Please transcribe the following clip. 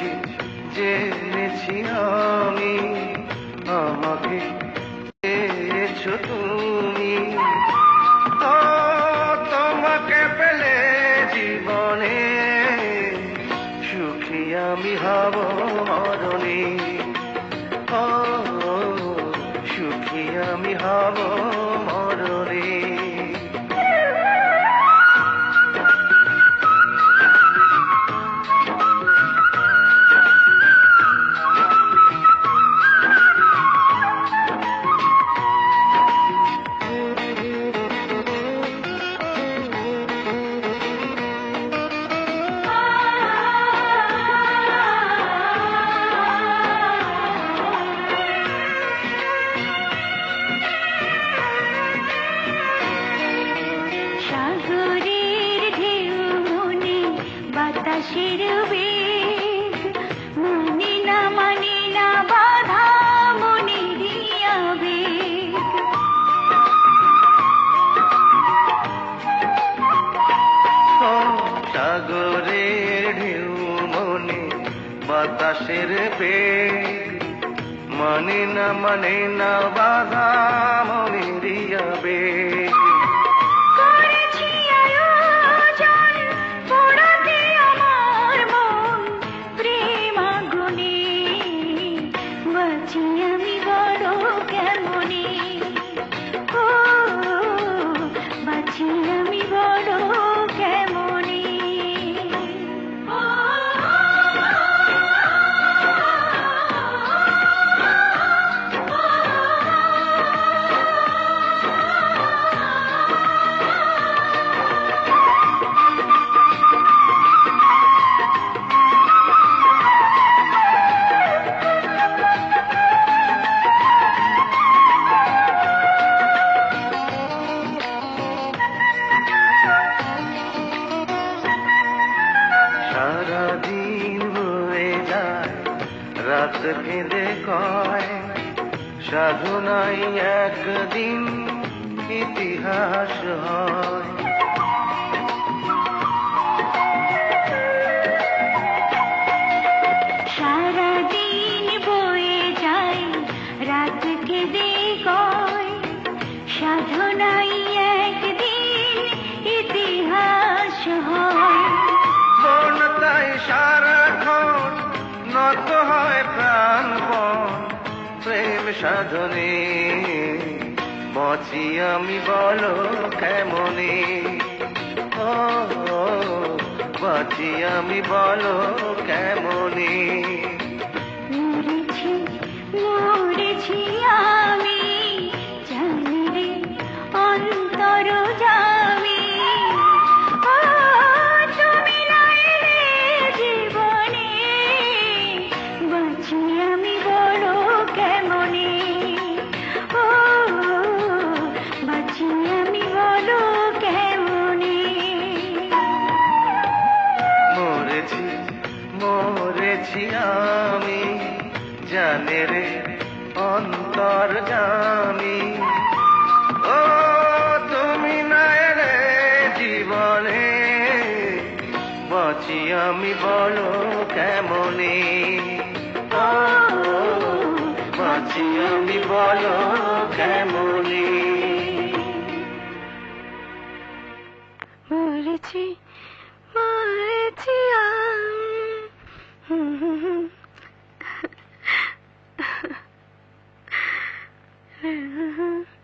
মরেছি জেনেছি আমি, আমাকে পেয়েছো তুমি। ও তোমাকে পেলে জীবনে সুখী আমি হব মরণে। ও সুখী আমি হব মরণে। বাতাসের বেগ মানে না বাধা মনেরই আবেগ। সাগরের ঢেউ মনে বাতাসের বেগ, মানে না বাধা মনেরই আবেগ। আমি বড় কেমনে, ও বাঁচি আমি বড় কেমনে। সারাদিন হয়ে যায় রাত কেঁদে কয়, সাধনাই একদিন ইতিহাস হয়। সারাদিন বয়ে যায় রাত কেঁদে কয়, সাধনাই একদিন ইতিহাস হয়। তাই সারাক্ষণ নত হয় প্রাণপণ প্রেম সাধনে, বাঁচি আমি বলো কেমনে। ও বাঁচি আমি বলো কেমনে। মরেছি আমি জানি রে অন্তর জামি, তুমি নাই রে জীবনে বাঁচি আমি বড় কেমনে। ও বাঁচি আমি বড় কেমনে। মরেছি আমি জানে রে অন্তর জামি, ও তুমি নাই রে জীবনে বাঁচি আমি বলো কেমনে। ও বাঁচি আমি বলো কেমনে। মরেছি আমি